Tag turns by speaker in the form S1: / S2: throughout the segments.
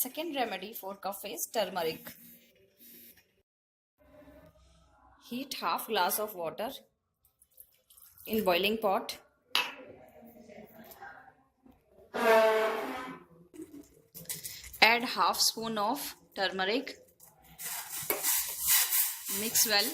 S1: Second remedy for cough is turmeric. Heat half glass of water in boiling pot. Add half spoon of turmeric. Mix well.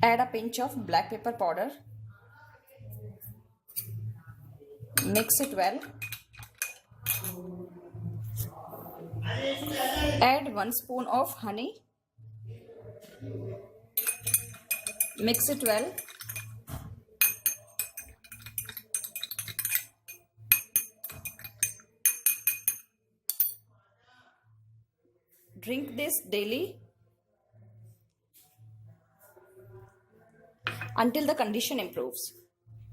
S1: Add a pinch of black pepper powder. Mix it well. Add 1 spoon of honey. Mix it well. Drink this daily until the condition improves.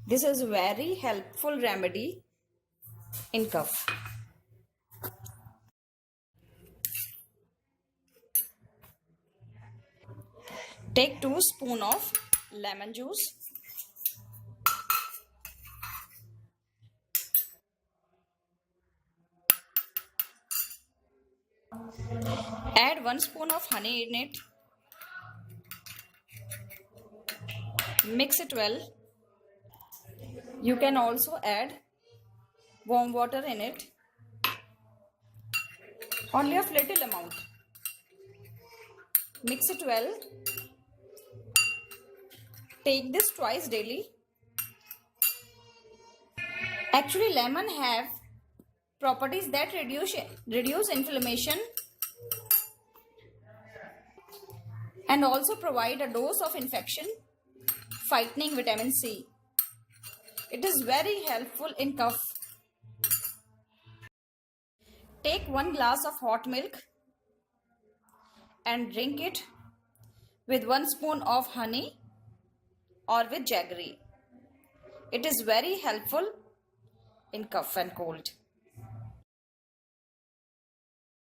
S1: This is a very helpful remedy in cough. Take 2 spoons of lemon juice. Add 1 spoon of honey in it. Mix it well. You can also add warm water in it. Only a little amount. Mix it well. Take this twice daily. Actually, lemon have properties that reduce inflammation and also provide a dose of infection fighting vitamin C. It is very helpful in cough. Take 1 glass of hot milk and drink it with 1 spoon of honey or with jaggery. It is very helpful in cough and cold.